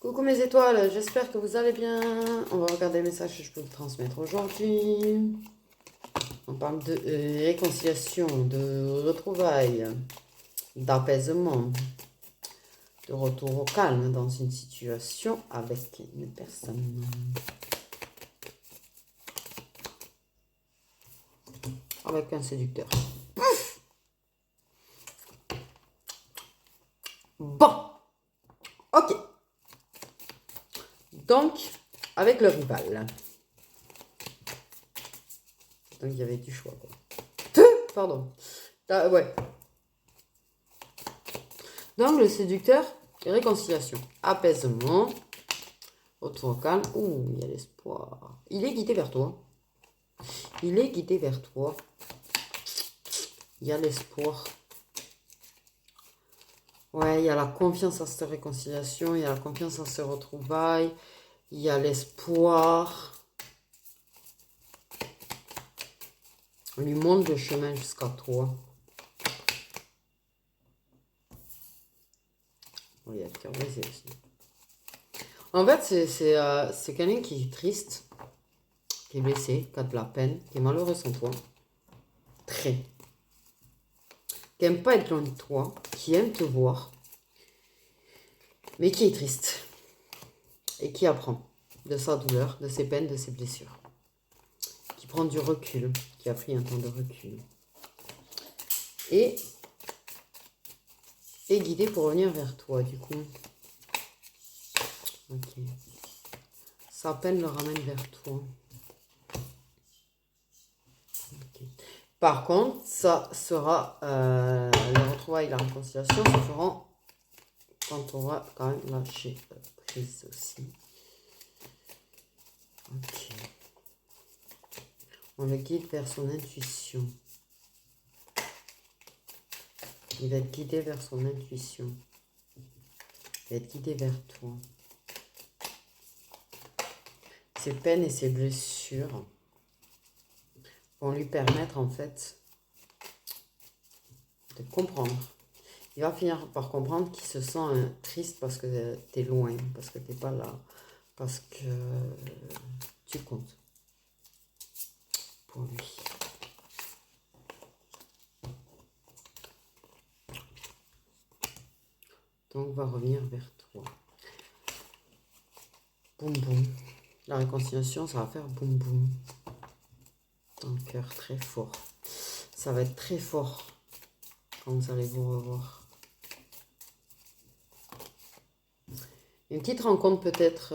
Coucou mes étoiles, j'espère que vous allez bien. On va regarder le message que je peux vous transmettre aujourd'hui. On parle de réconciliation, de retrouvailles, d'apaisement, de retour au calme dans une situation avec une personne. Avec un séducteur. Bon, ok. Donc, avec le rival. Donc, il y avait du choix, quoi. Pardon. Ouais. Donc, le séducteur, réconciliation, apaisement, retour au calme. Ouh, il y a l'espoir. Il est guidé vers toi. Il est guidé vers toi. Il y a l'espoir. Ouais, il y a la confiance en cette réconciliation. Il y a la confiance en ces retrouvailles. Il y a l'espoir. On lui montre le chemin jusqu'à toi. Oh, il y a le cœur brisé aussi. En fait, c'est quelqu'un qui est triste, qui est blessé, qui a de la peine, qui est malheureux sans toi. Très. Qui aime pas être loin de toi, qui aime te voir, mais qui est triste. Et qui apprend de sa douleur, de ses peines, de ses blessures. Qui prend du recul, qui a pris un temps de recul. Et est guidé pour revenir vers toi, du coup. Ok. Sa peine le ramène vers toi. Okay. Par contre, ça sera le retrouvailles et la réconciliation se feront quand on va quand même lâcher prise aussi. Ok. On le guide vers son intuition. Il va être guidé vers son intuition. Il va être guidé vers toi. Ses peines et ses blessures vont lui permettre en fait de comprendre. Il va finir par comprendre qu'il se sent triste parce que tu es loin, parce que tu n'es pas là, parce que tu comptes pour lui. Donc, va revenir vers toi. Boum boum. La réconciliation, ça va faire boum boum. Dans le cœur, très fort. Ça va être très fort quand vous allez vous revoir. Une petite rencontre peut-être,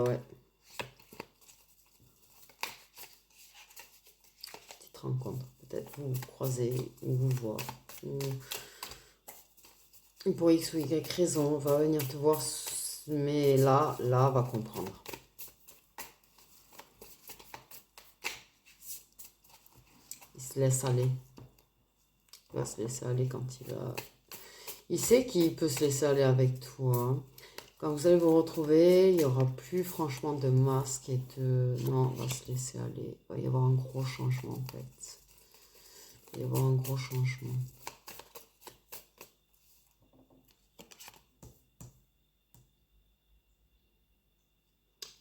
ouais. Petite rencontre. Peut-être vous vous croisez, ou vous voir. Ou pour X ou Y raison, on va venir te voir, mais là, va comprendre. Il se laisse aller. Il va se laisser aller quand il a... Il sait qu'il peut se laisser aller avec toi. Quand vous allez vous retrouver, il n'y aura plus franchement de masque et de... Non, on va se laisser aller. Il va y avoir un gros changement en fait. Il va y avoir un gros changement.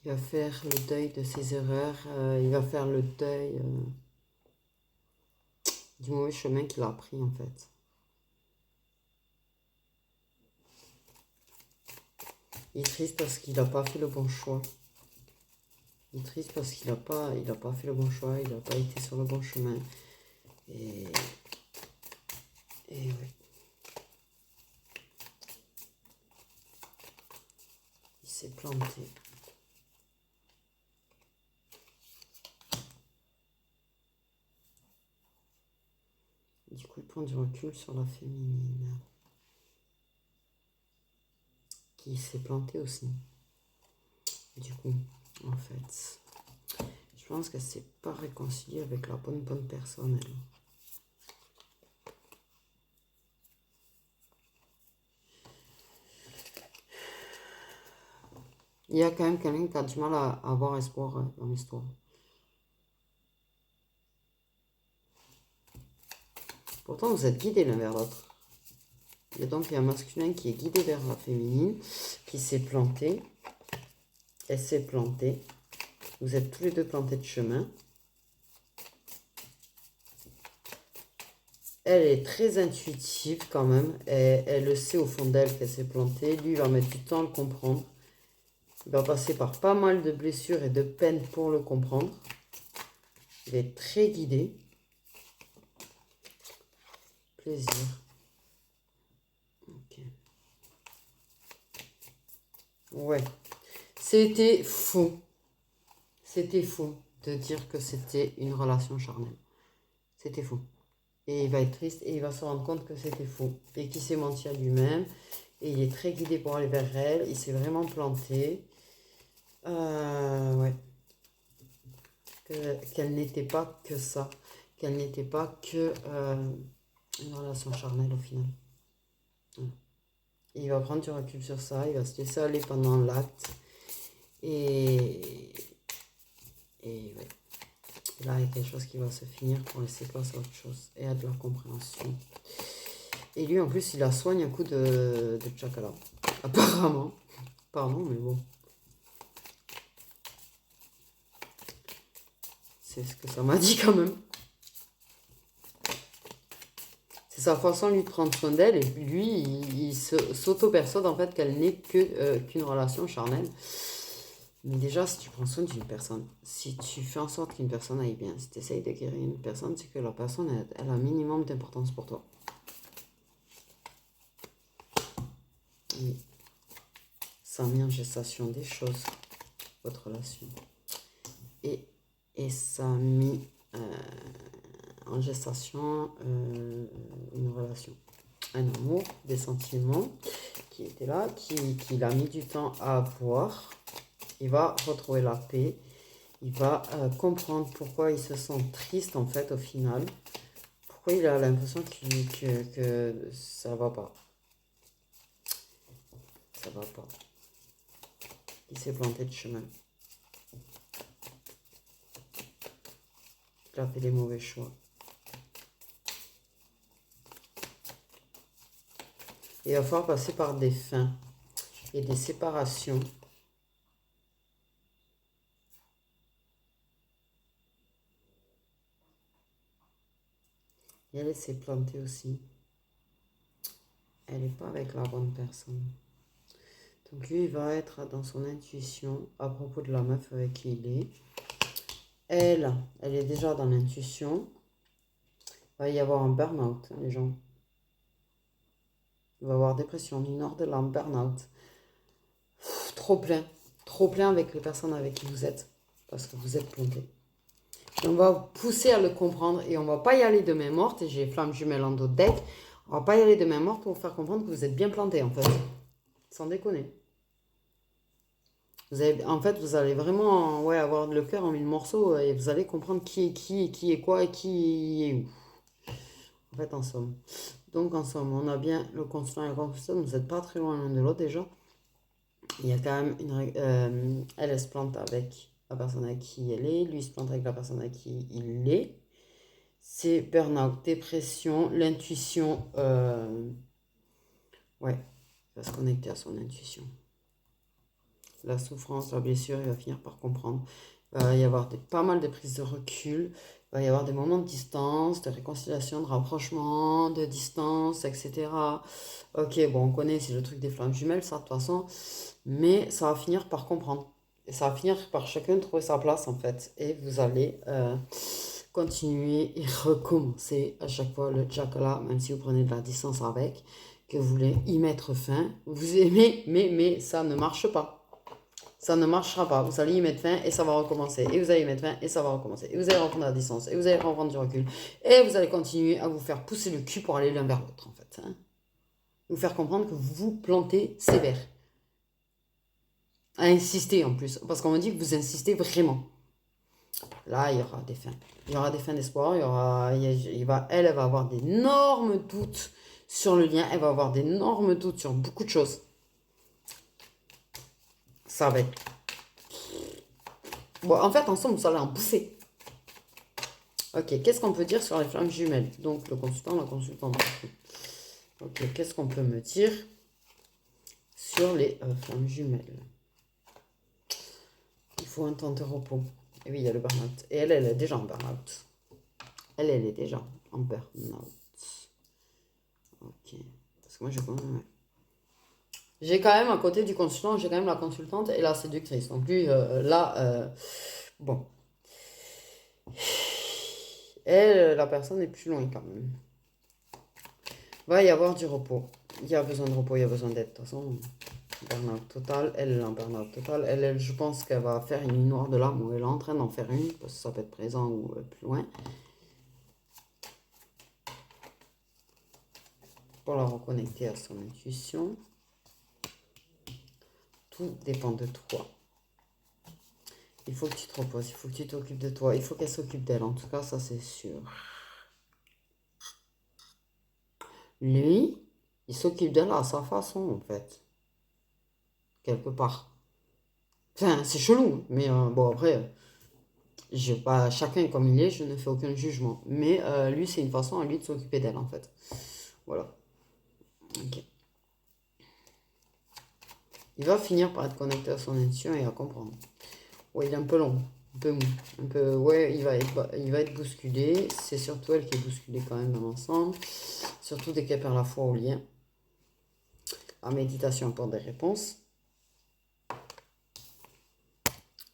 Il va faire le deuil de ses erreurs. Il va faire le deuil du mauvais chemin qu'il a pris en fait. Il est triste parce qu'il n'a pas fait le bon choix. Il est triste parce qu'il n'a pas fait le bon choix. Il n'a pas été sur le bon chemin. Et oui. Il s'est planté. Du coup, il prend du recul sur la féminine. Qui s'est planté aussi. Du coup, en fait, je pense qu'elle ne s'est pas réconciliée avec la bonne personne, elle. Il y a quand même quelqu'un qui a du mal à avoir espoir dans l'histoire. Pourtant, vous êtes guidés l'un vers l'autre. Et donc, il y a un masculin qui est guidé vers la féminine, qui s'est planté. Elle s'est plantée. Vous êtes tous les deux plantés de chemin. Elle est très intuitive quand même. Elle le sait au fond d'elle qu'elle s'est plantée. Lui, il va mettre du temps à le comprendre. Il va passer par pas mal de blessures et de peines pour le comprendre. Il est très guidé. Plaisir. Ok. Ouais. C'était faux. C'était faux de dire que c'était une relation charnelle. C'était faux. Et il va être triste et il va se rendre compte que c'était faux. Et qu'il s'est menti à lui-même. Et il est très guidé pour aller vers elle. Il s'est vraiment planté. Ouais. Qu'elle n'était pas que ça. Qu'elle n'était pas que une relation charnelle au final. Voilà. Et il va prendre du recul sur ça. Il va se laisser aller pendant l'acte. Et ouais. Et là, il y a quelque chose qui va se finir pour laisser place à autre chose et à de la compréhension. Et lui, en plus, il a soigné un coup de Chakala. Apparemment. Pardon, mais bon. C'est ce que ça m'a dit quand même. C'est sa façon lui de prendre soin d'elle. Et lui, il s'auto-persuade en fait qu'elle n'est qu'une relation charnelle. Mais déjà, si tu prends soin d'une personne, si tu fais en sorte qu'une personne aille bien, si tu essayes de guérir une personne, c'est que la personne, elle a un minimum d'importance pour toi. Et ça a mis en gestation des choses, votre relation. Et ça a mis en gestation une relation. Un amour, des sentiments qui étaient là, qu'il a mis du temps à avoir. Il va retrouver la paix. Il va comprendre pourquoi il se sent triste en fait au final. Pourquoi il a l'impression que ça va pas. Ça va pas. Il s'est planté de chemin. Il a fait des mauvais choix. Et il va falloir passer par des fins et des séparations. Et elle s'est plantée aussi. Elle n'est pas avec la bonne personne. Donc lui, il va être dans son intuition à propos de la meuf avec qui il est. Elle est déjà dans l'intuition. Il va y avoir un burn-out, hein, les gens. Il va y avoir dépression du nord de l'âme, burn-out. Trop plein avec les personnes avec qui vous êtes. Parce que vous êtes planté. On va vous pousser à le comprendre et on va pas y aller de main morte. Et j'ai flamme jumelle en dos de deck. On va pas y aller de main morte pour vous faire comprendre que vous êtes bien planté en fait. Sans déconner. En fait, vous allez vraiment avoir le cœur en mille morceaux et vous allez comprendre qui est quoi et qui est où. En fait, en somme. Donc, en somme, on a bien le consulat et le consulat. Vous n'êtes pas très loin l'un de l'autre déjà. Il y a quand même elle se plante avec la personne avec qui elle est. Lui se plante avec la personne avec qui il est. C'est burn-out, dépression, l'intuition. Ouais, il va se connecter à son intuition. La souffrance, la blessure, il va finir par comprendre. Il va y avoir pas mal de prises de recul. Il va y avoir des moments de distance, de réconciliation, de rapprochement, de distance, etc. Ok, bon, on connaît, c'est le truc des flammes jumelles, ça, de toute façon. Mais ça va finir par comprendre. Et ça va finir par chacun trouver sa place, en fait. Et vous allez continuer et recommencer à chaque fois le Chakala, même si vous prenez de la distance avec, que vous voulez y mettre fin. Vous aimez, mais ça ne marche pas. Ça ne marchera pas. Vous allez y mettre fin et ça va recommencer. Et vous allez y mettre fin et ça va recommencer. Et vous allez reprendre la distance. Et vous allez reprendre du recul. Et vous allez continuer à vous faire pousser le cul pour aller l'un vers l'autre, en fait. Hein. Vous faire comprendre que vous vous plantez sévère. À insister en plus. Parce qu'on me dit que vous insistez vraiment. Là, il y aura des fins. Il y aura des fins d'espoir. Elle va avoir d'énormes doutes sur le lien. Elle va avoir d'énormes doutes sur beaucoup de choses. Ça va être... Bon, en fait, ensemble, vous allez en bouffer. Ok, qu'est-ce qu'on peut dire sur les flammes jumelles? Donc, le consultant, la consultante. Ok, qu'est-ce qu'on peut me dire sur les flammes jumelles? faut un temps de repos. Et oui, il y a le burn-out. Et elle est déjà en burn-out. Elle est déjà en burn-out. Ok. Parce que moi, j'ai quand même, à côté du consultant, j'ai quand même la consultante et la séductrice. Donc lui, bon. Elle, la personne est plus loin quand même. Va y avoir du repos. Il y a besoin de repos, il y a besoin d'aide. De toute façon, burn-out total. Elle est en burn-out total. Elle, je pense qu'elle va faire une nuit noire de larmes ou elle est en train d'en faire une, parce que ça peut être présent ou plus loin. Pour la reconnecter à son intuition. Tout dépend de toi. Il faut que tu te reposes, il faut que tu t'occupes de toi, il faut qu'elle s'occupe d'elle. En tout cas, ça c'est sûr. Lui, il s'occupe d'elle à sa façon, en fait. Quelque part. Enfin, c'est chelou, mais bon, après, je pas, chacun comme il est, je ne fais aucun jugement. Mais lui, c'est une façon à lui de s'occuper d'elle, en fait. Voilà. Ok. Il va finir par être connecté à son intuition et à comprendre. Ouais, il est un peu long, un peu mou. Un peu, ouais, il va être bousculé. C'est surtout elle qui est bousculée quand même dans l'ensemble. Surtout dès qu'elle perd la foi au lien. En méditation pour des réponses.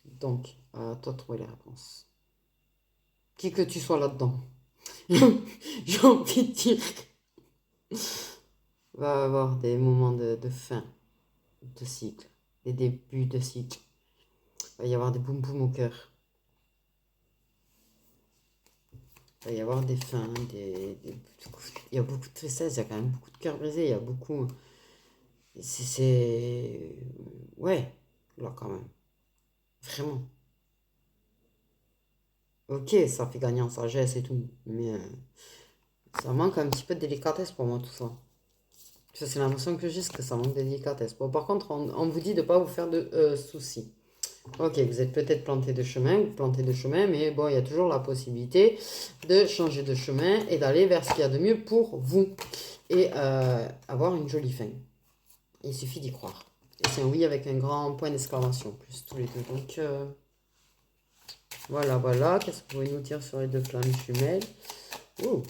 Donc, à toi de trouver les réponses. Qui que tu sois là-dedans. J'ai envie de dire. Va avoir des moments de fin de cycle. Des débuts de cycle. Il va y avoir des boum boum au cœur. Il va y avoir des fins, il y a beaucoup de tristesse, il y a quand même beaucoup de cœur brisé, il y a beaucoup... C'est... Ouais, là quand même. Vraiment. Ok, ça fait gagner en sagesse et tout, mais ça manque un petit peu de délicatesse pour moi tout ça. Ça, c'est l'impression que j'ai, que ça manque de délicatesse. Bon, par contre, on vous dit de ne pas vous faire de soucis. Ok, vous êtes peut-être planté de chemin, mais bon, il y a toujours la possibilité de changer de chemin et d'aller vers ce qu'il y a de mieux pour vous. Et avoir une jolie fin. Il suffit d'y croire. Et c'est un oui avec un grand point d'exclamation, plus tous les deux. Donc, voilà, voilà. Qu'est-ce que vous pouvez nous dire sur les deux flammes jumelles? Ouh.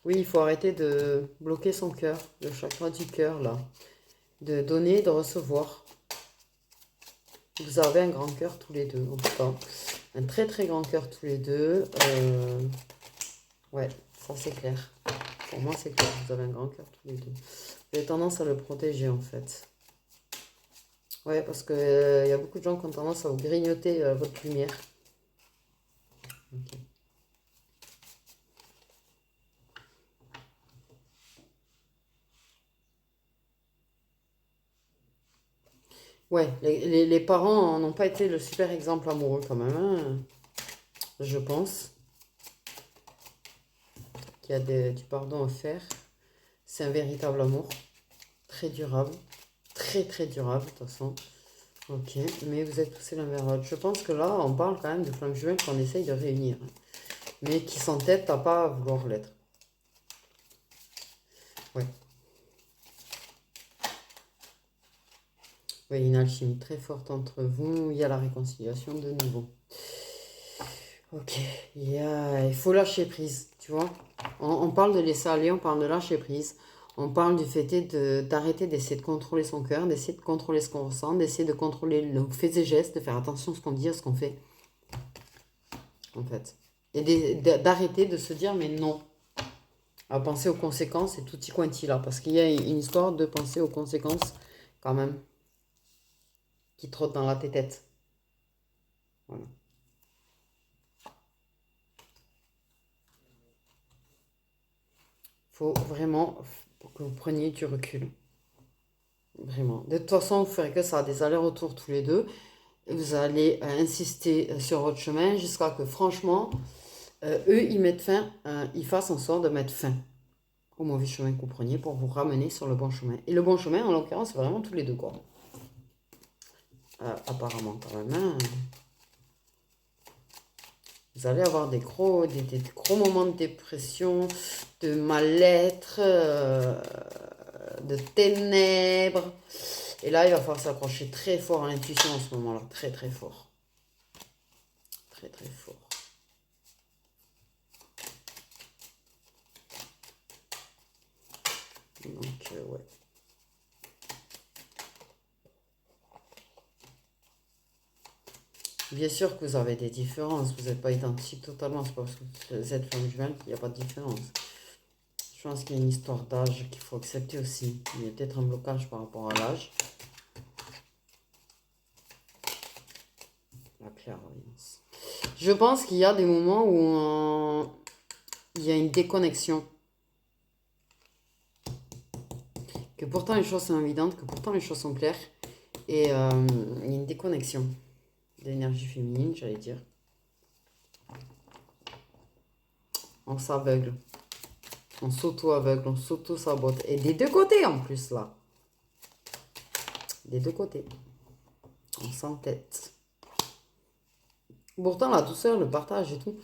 Oui, il faut arrêter de bloquer son cœur, le chakra du cœur, là. De donner, de recevoir. Vous avez un grand cœur tous les deux, en tout cas. Un très très grand cœur tous les deux. Ouais, ça c'est clair. Pour moi, c'est clair. Vous avez un grand cœur tous les deux. Vous avez tendance à le protéger, en fait. Ouais, parce que y a beaucoup de gens qui ont tendance à vous grignoter votre lumière. Okay. Ouais, les parents n'ont pas été le super exemple amoureux quand même, hein, je pense. Qu'il y a du pardon à faire. C'est un véritable amour. Très durable. Très très durable, de toute façon. Ok, mais vous êtes poussés l'un vers l'autre. Je pense que là, on parle quand même de flammes jumelles qu'on essaye de réunir. Mais qui s'entêtent à pas vouloir l'être. Ouais. Oui, une alchimie très forte entre vous. Il y a la réconciliation de nouveau. Ok, il faut lâcher prise, tu vois. On parle de laisser aller, on parle de lâcher prise. On parle du fait d'arrêter d'essayer de contrôler son cœur, d'essayer de contrôler ce qu'on ressent, d'essayer de contrôler nos faits et gestes, de faire attention à ce qu'on dit, à ce qu'on fait. En fait. Et d'arrêter de se dire, mais non. À penser aux conséquences et tout y quanti là. Parce qu'il y a une histoire de penser aux conséquences, quand même, qui trotte dans la tête. Voilà. Faut vraiment que vous preniez du recul. Vraiment. De toute façon, vous ferez que ça, des allers-retours tous les deux. Vous allez insister sur votre chemin jusqu'à que, franchement, eux, ils mettent fin, ils fassent en sorte de mettre fin au mauvais chemin que vous preniez pour vous ramener sur le bon chemin. Et le bon chemin, en l'occurrence, c'est vraiment tous les deux, quoi. Apparemment, quand même. Hein. Vous allez avoir des gros moments de dépression, de mal-être, de ténèbres. Et là, il va falloir s'accrocher très fort à l'intuition en ce moment-là. Très, très fort. Très, très fort. Donc, ouais. Bien sûr que vous avez des différences. Vous n'êtes pas identique totalement. C'est pas parce que vous êtes femme jumelle qu'il n'y a pas de différence. Je pense qu'il y a une histoire d'âge qu'il faut accepter aussi. Il y a peut-être un blocage par rapport à l'âge. La clairvoyance. Je pense qu'il y a des moments où il y a une déconnexion. Que pourtant les choses sont évidentes, que pourtant les choses sont claires. Et il y a une déconnexion d'énergie féminine, j'allais dire. On s'aveugle. On s'auto-aveugle, on s'auto-sabote. Et des deux côtés en plus, là. Des deux côtés. On s'entête. Pourtant, la douceur, le partage et tout,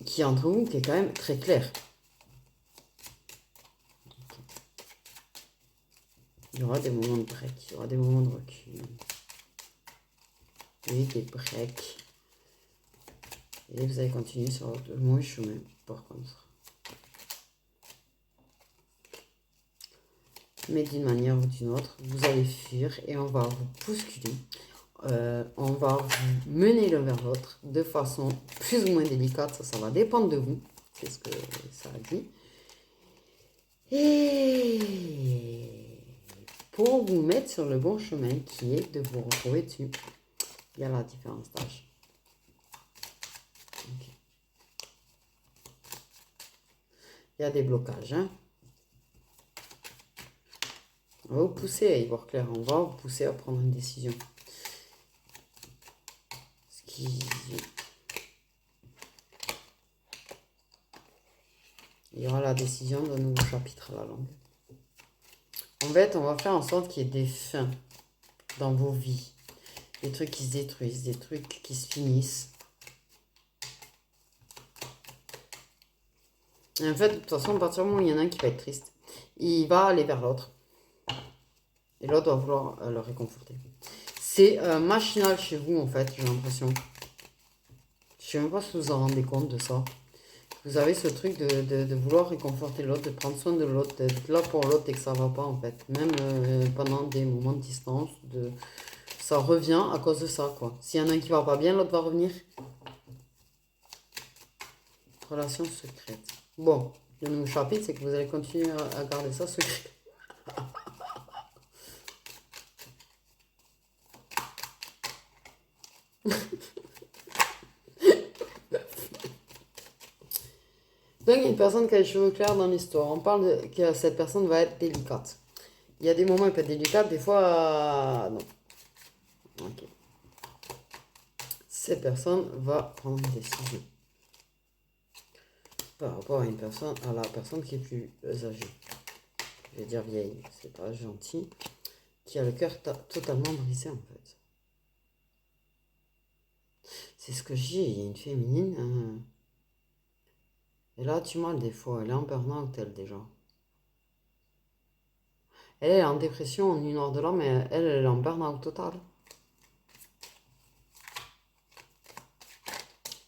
qui est entre vous, qui est quand même très clair. Il y aura des moments de break, il y aura des moments de recul. Oui, des breaks. Et vous allez continuer sur le mauvais chemin, par contre. Mais d'une manière ou d'une autre, vous allez fuir et on va vous bousculer. On va vous mener l'un vers l'autre de façon plus ou moins délicate. Ça va dépendre de vous. C'est ce que ça a dit. Et pour vous mettre sur le bon chemin qui est de vous retrouver dessus, il y a la différence d'âge. Okay. Il y a des blocages. Hein. On va vous pousser à y voir clair. On va vous pousser à prendre une décision. Il y aura la décision d'un nouveau chapitre à la longue. En fait, on va faire en sorte qu'il y ait des fins dans vos vies. Des trucs qui se détruisent, des trucs qui se finissent. Et en fait, de toute façon, à partir du moment où il y en a un qui va être triste, il va aller vers l'autre. Et l'autre va vouloir le réconforter. C'est machinal chez vous, en fait, j'ai l'impression. Je ne sais même pas si vous vous en rendez compte de ça. Vous avez ce truc de vouloir réconforter l'autre, de prendre soin de l'autre, d'être là pour l'autre et que ça va pas, en fait. Même pendant des moments de distance, ça revient à cause de ça, quoi. S'il y en a un qui va pas bien, l'autre va revenir. Relation secrète. Bon, le nouveau chapitre, c'est que vous allez continuer à garder ça secret. Donc, il y a une personne qui a les cheveux clairs dans l'histoire. On parle que cette personne va être délicate. Il y a des moments où elle peut être délicate, des fois, non. Ok. Cette personne va prendre une décision par rapport à à la personne qui est plus âgée. Je vais dire vieille, c'est pas gentil. Qui a le cœur totalement brisé, en fait. C'est ce que je dis, il y a une féminine. Elle a du mal des fois, elle est en burn-out, elle, déjà. Elle est en dépression en une heure de là, mais elle est en burn-out total.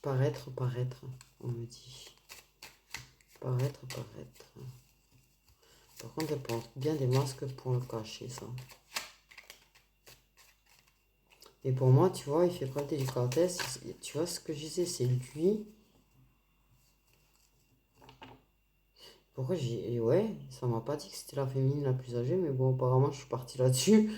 Paraître, on me dit. Paraître. Par contre, elle porte bien des masques pour le cacher, ça. Et pour moi, tu vois, il fait preuve de délicatesse. Tu vois ce que je disais, c'est lui. Pourquoi j'ai... Ouais, ça m'a pas dit que c'était la féminine la plus âgée, mais bon, apparemment, je suis partie là-dessus.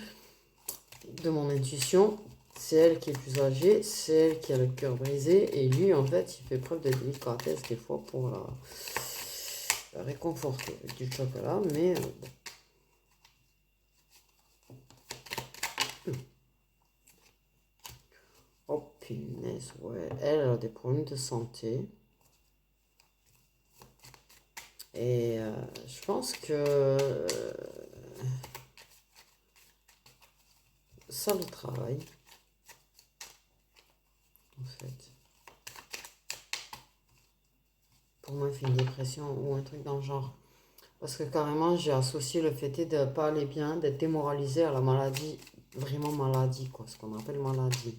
De mon intuition, c'est elle qui est plus âgée, c'est elle qui a le cœur brisé, et lui, en fait, il fait preuve de délicatesse des fois pour la réconforter avec du chocolat, mais... Oh, punaise, ouais. Elle a des problèmes de santé. Et je pense que ça le travail, en fait. Pour moi, il fait une dépression ou un truc dans le genre. Parce que carrément, j'ai associé le fait de ne pas aller bien, d'être démoralisé à la maladie, vraiment maladie, quoi, ce qu'on appelle maladie.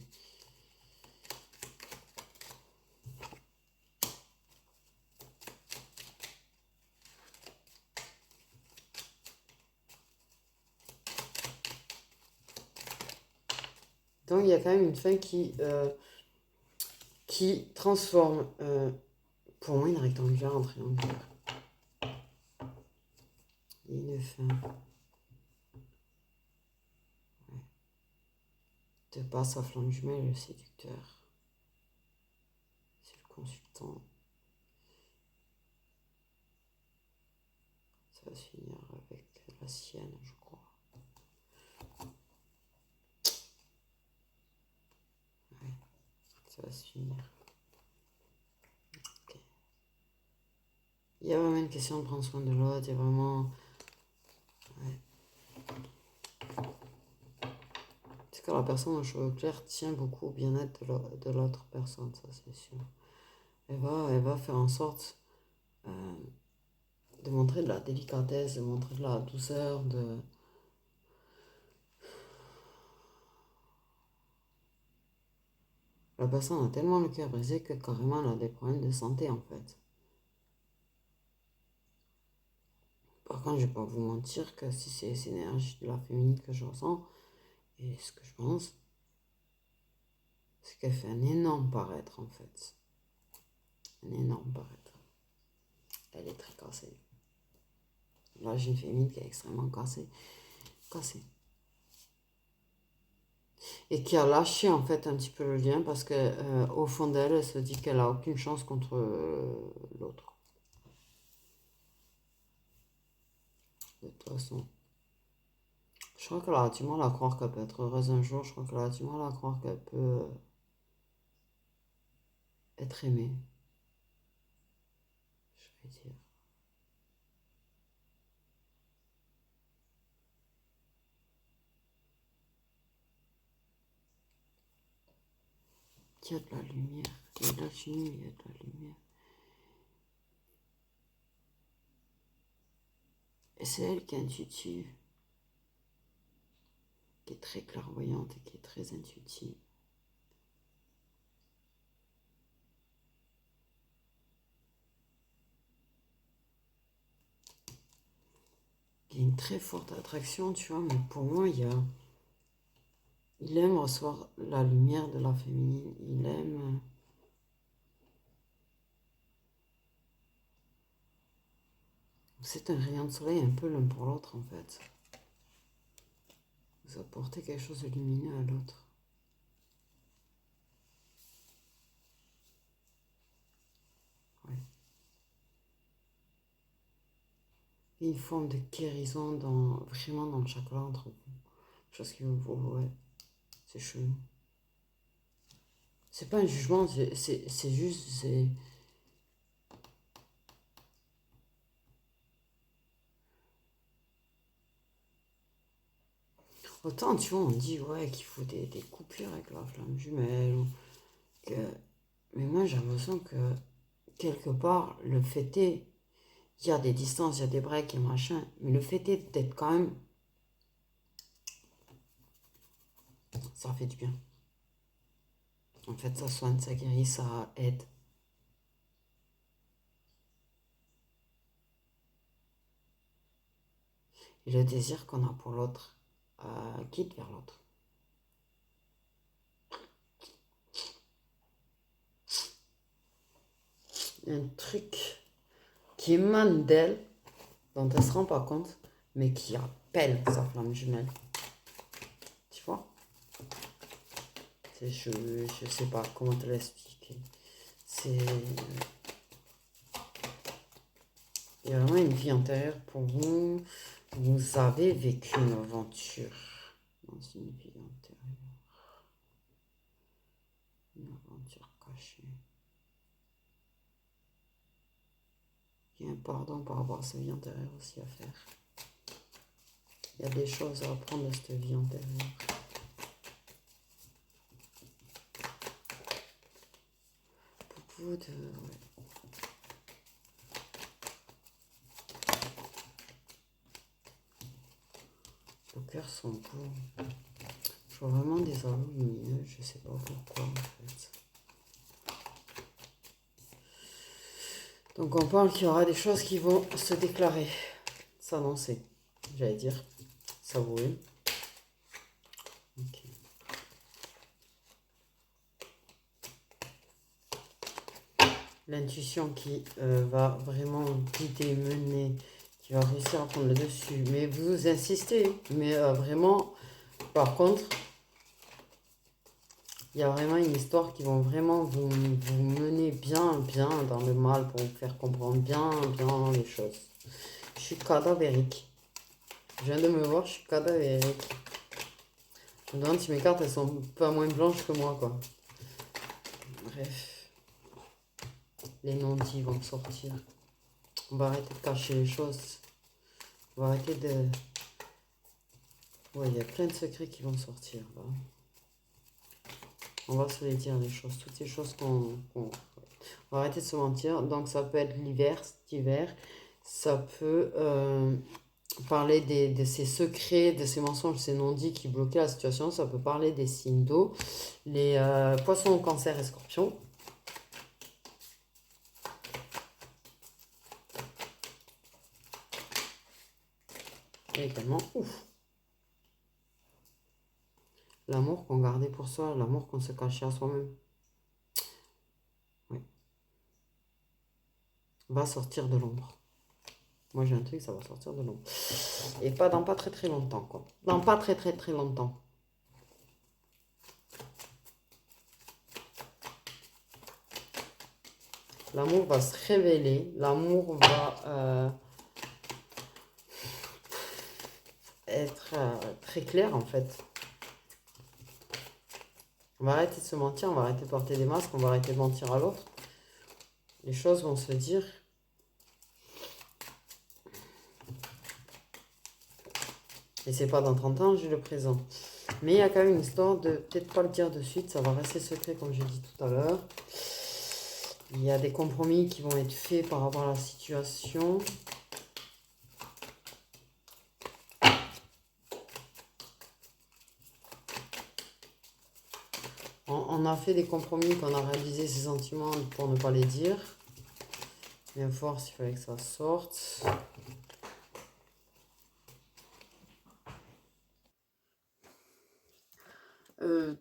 Donc, il y a quand même une fin qui transforme, pour moi, une rectangulaire en triangulaire. Il y a une fin. Ouais. De passe à flamme jumelle, le séducteur. C'est le consultant. Ça va se finir avec la sienne, je crois. Ouais, ça va se finir. Ok. Il y a vraiment une question de prendre soin de l'autre, il y a vraiment... Ouais. C'est que la personne aux cheveux clairs tient beaucoup au bien-être de l'autre personne, ça c'est sûr. Elle va faire en sorte de montrer de la délicatesse, de montrer de la douceur, de... La personne a tellement le cœur brisé que carrément elle a des problèmes de santé en fait. Par contre, je vais pas vous mentir que si c'est ces énergies de la féminine que je ressens, et ce que je pense, c'est qu'elle fait un énorme paraître en fait. Un énorme paraître. Elle est très cassée. Là, j'ai une féminine qui est extrêmement cassée. Cassée. Et qui a lâché en fait un petit peu le lien parce que au fond d'elle, elle se dit qu'elle a aucune chance contre l'autre. De toute façon. Je crois qu'elle a du mal à croire qu'elle peut être heureuse un jour. Je crois qu'elle a du mal à croire qu'elle peut être aimée. Je vais dire. Il y a de la lumière. Il y a de la chimie, il y a de la lumière. Et c'est elle qui est intuitive, qui est très clairvoyante et qui est très intuitive. Il y a une très forte attraction, tu vois, mais pour moi, il aime recevoir la lumière de la féminine. Il aime... C'est un rayon de soleil un peu l'un pour l'autre, en fait. Vous apportez quelque chose de lumineux à l'autre. Ouais. Il y a une forme de guérison vraiment dans le chakra entre vous. Chose qui vous... Ouais, c'est chelou. C'est pas un jugement, c'est juste... Autant, tu vois, on dit ouais, qu'il faut des coupures avec la flamme jumelle. Que... Mais moi, j'ai l'impression que, quelque part, le fait est... Il y a des distances, il y a des breaks et machin. Mais le fait est d'être quand même... Ça fait du bien. En fait, ça soigne, ça guérit, ça aide. Et le désir qu'on a pour l'autre guide vers l'autre. Il y a un truc qui émane d'elle, dont elle ne se rend pas compte, mais qui appelle sa flamme jumelle. Tu vois? Je sais pas comment te l'expliquer. C'est... Il y a vraiment une vie antérieure pour vous. Vous avez vécu une aventure dans une vie antérieure. Une aventure cachée. Il y a un pardon par rapport à cette vie antérieure aussi à faire. Il y a des choses à apprendre de cette vie antérieure. Beaucoup de... Ouais. cœurs sont beaux. Je vois vraiment des amours lumineux, je sais pas pourquoi en fait. Donc on parle qu'il y aura des choses qui vont se déclarer, s'annoncer, j'allais dire, savourer. Ok. L'intuition qui va vraiment guider, mener, qui va réussir à prendre le dessus. Mais vous insistez, mais vraiment, par contre, il y a vraiment une histoire qui va vraiment vous mener bien dans le mal pour vous faire comprendre bien les choses. Je suis cadavérique. Je viens de me voir, je suis cadavérique. Je me demande si mes cartes, elles sont pas moins blanches que moi, quoi. Bref. Les non-dits vont sortir. On va arrêter de cacher les choses. On va arrêter de... Ouais, il y a plein de secrets qui vont sortir, là. On va se les dire, les choses. Toutes ces choses qu'on... On va arrêter de se mentir. Donc, ça peut être l'hiver, cet hiver. Ça peut... parler de ces secrets, de ces mensonges, ces non-dits qui bloquaient la situation. Ça peut parler des signes d'eau, les poissons, cancer et scorpions. Et également, ouf, l'amour qu'on gardait pour soi, l'amour qu'on se cachait à soi-même. Oui. Va sortir de l'ombre. Moi j'ai un truc, ça va sortir de l'ombre. Et pas dans pas très longtemps, quoi. Dans pas très longtemps. L'amour va se révéler, l'amour va être très clair en fait. On va arrêter de se mentir, on va arrêter de porter des masques, on va arrêter de mentir à l'autre. Les choses vont se dire. Et c'est pas dans 30 ans, j'ai le présent. Mais il y a quand même une histoire de peut-être pas le dire de suite, ça va rester secret comme j'ai dit tout à l'heure. Il y a des compromis qui vont être faits par rapport à la situation. On a fait des compromis, qu'on a réalisé ses sentiments pour ne pas les dire. Bien fort, s'il fallait que ça sorte.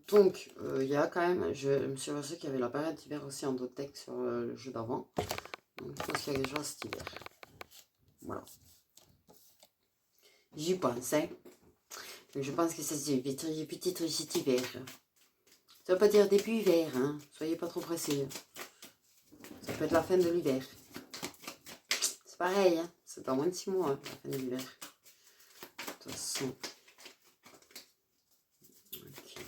Donc, il y a quand même, je me suis aperçu qu'il y avait la période d'hiver aussi en Dotec sur le jeu d'avant. Donc, je pense qu'il y a des gens cet hiver. Voilà. J'y pense, hein. Donc, je pense que ça c'est peut-être cet hiver. Ça veut pas dire début hiver, hein. Soyez pas trop pressés. Ça peut être la fin de l'hiver. C'est pareil, hein. C'est dans moins de 6 mois, hein, la fin de l'hiver. De toute façon. Okay.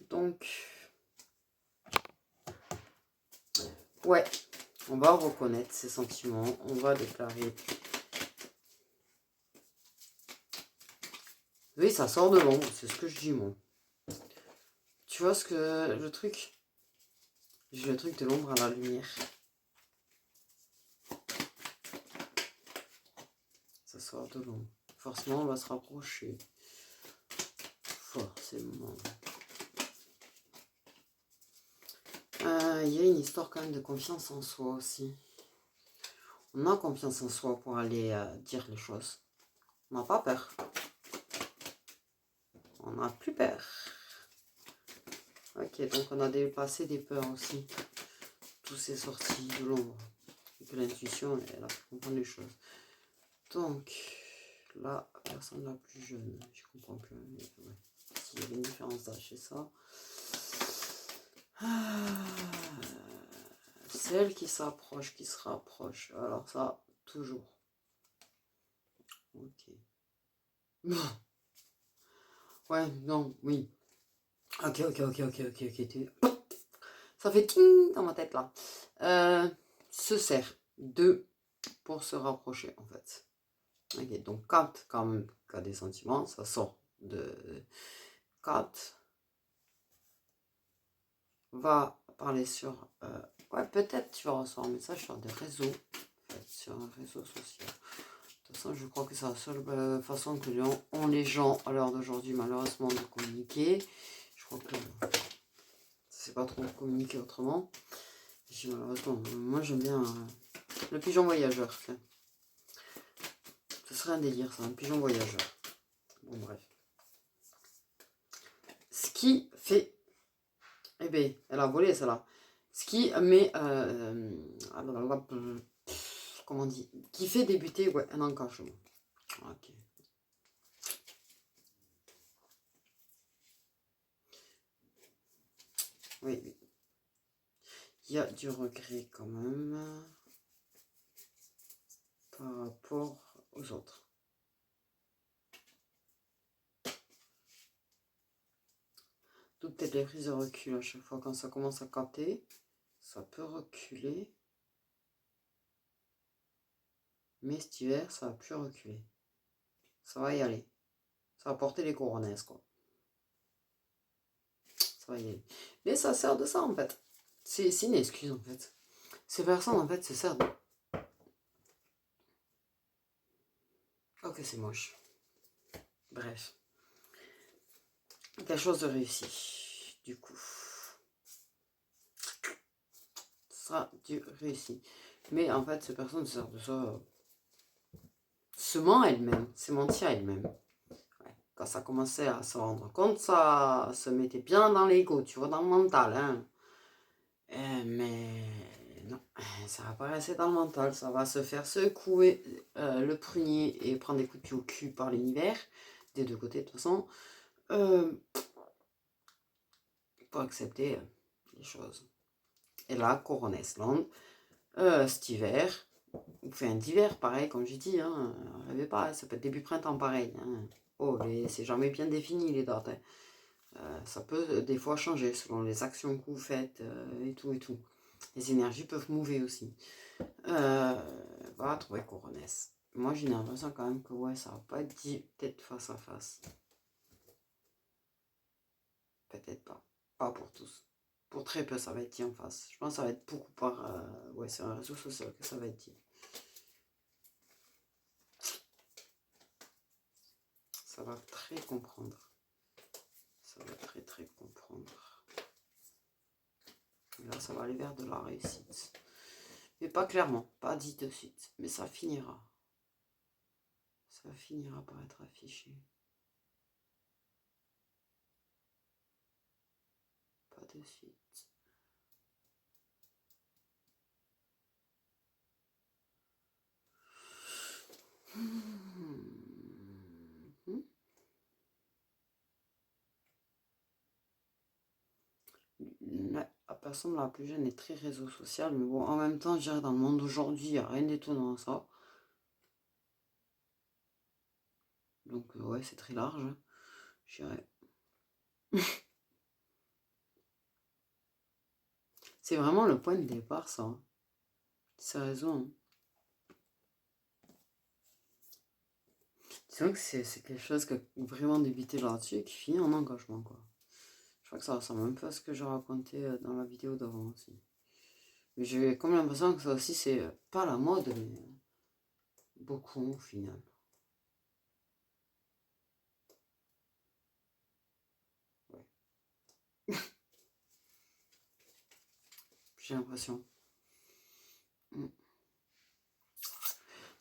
Donc, ouais, on va reconnaître ses sentiments. On va déclarer. Oui, ça sort de l'ombre, c'est ce que je dis, moi. Tu vois ce que... Le truc? J'ai le truc de l'ombre à la lumière. Ça sort de l'ombre. Forcément, on va se rapprocher. Forcément. Il y a une histoire quand même de confiance en soi aussi. On a confiance en soi pour aller dire les choses. On n'a pas peur. On n'a plus peur. Ok, donc on a dépassé des peurs aussi. Tout s'est sorti de l'ombre. Et que l'intuition, elle a fait comprendre les choses. Donc, la personne la plus jeune, je comprends plus. Ouais. S'il y avait une différence d'âge, c'est ça. Celle qui s'approche, qui se rapproche. Alors ça, toujours. Ok. Ouais, non, oui. Ok. Ça fait ting dans ma tête là. Se sert de pour se rapprocher en fait. Ok, donc 4 quand même qui a des sentiments, ça sort de 4. Va parler sur... ouais, peut-être tu vas recevoir un message sur des réseaux, en fait, sur un réseau social. toute façon, je crois que c'est la seule façon que ont les gens à l'heure d'aujourd'hui, malheureusement, de communiquer. Je crois que c'est pas trop communiquer autrement. Malheureusement, moi j'aime bien le pigeon voyageur. Ce serait un délire, ça, un pigeon voyageur. Bon, bref. Ce qui fait... Eh bien, elle a volé, celle-là. Ce qui met... comment on dit? Qui fait débuter un engagement. Ok. Oui, oui. Il y a du regret quand même par rapport aux autres. D'où peut-être les prises de recul à chaque fois quand ça commence à capter. Ça peut reculer. Mais cet hiver, ça va plus reculer. Ça va y aller. Ça va porter les couronnesses, quoi. Ça va y aller. Mais ça sert de ça, en fait. C'est une excuse, en fait. Ces personnes, en fait, se servent de... Ok, c'est moche. Bref. Quelque chose de réussi, du coup. Ça sera du réussi. Mais, en fait, ces personnes se servent de ça... se ment elle-même. Se mentir elle-même. Quand ça commençait à se rendre compte, ça se mettait bien dans l'ego, tu vois, dans le mental. Hein. Mais non, ça va pas rester dans le mental, ça va se faire secouer le prunier et prendre des coups de pied au cul par l'univers, des deux côtés de toute façon, pour accepter les choses. Et là, Coronetsland, cet hiver, enfin d'hiver pareil, comme j'ai dit, hein, rêvez pas, ça peut être début printemps pareil. Hein. Oh, c'est jamais bien défini les dates. Hein. Ça peut des fois changer selon les actions que vous faites et tout et tout. Les énergies peuvent mouver aussi. Va trouver Coronesse. Moi j'ai l'impression quand même que ouais, ça va pas être dit peut-être face à face. Peut-être pas. Pas pour tous. Pour très peu ça va être dit en face. Je pense que ça va être beaucoup par ouais, sur un réseau social que ça va être dit. Ça va très comprendre. Ça va très comprendre. Et là, ça va aller vers de la réussite. Mais pas clairement, pas dit de suite. Mais ça finira. Ça finira par être affiché. Pas de suite. La personne la plus jeune est très réseau social, mais bon, en même temps, je dirais dans le monde d'aujourd'hui, il n'y a rien d'étonnant à ça. Donc, ouais, c'est très large, hein, je dirais. C'est vraiment le point de départ, ça. Hein. C'est raison. Hein. C'est vrai que c'est quelque chose qui a vraiment débuté là-dessus et qui finit en engagement, quoi. Je crois que ça ressemble un peu à ce que j'ai raconté dans la vidéo d'avant aussi. Mais j'ai comme l'impression que ça aussi, c'est pas la mode, mais beaucoup au final. Ouais. J'ai l'impression.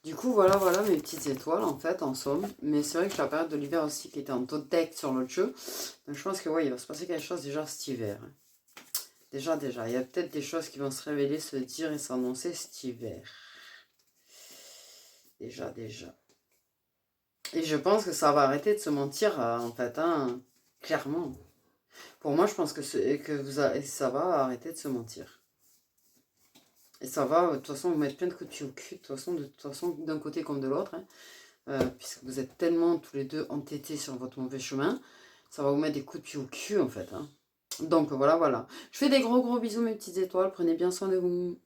Du coup, voilà mes petites étoiles, en fait, en somme. Mais c'est vrai que la période de l'hiver aussi qui était en taux deck sur l'autre jeu. Donc je pense que, ouais, il va se passer quelque chose déjà cet hiver. Hein. Déjà. Il y a peut-être des choses qui vont se révéler, se dire et s'annoncer cet hiver. Déjà. Et je pense que ça va arrêter de se mentir, en fait, hein, clairement. Pour moi, je pense que ça va arrêter de se mentir. Et ça va, de toute façon, vous mettre plein de coups de pied au cul, de toute façon, d'un côté comme de l'autre. Hein. Puisque vous êtes tellement tous les deux entêtés sur votre mauvais chemin, ça va vous mettre des coups de pied au cul en fait. Hein. Donc voilà. Je fais des gros bisous mes petites étoiles, prenez bien soin de vous.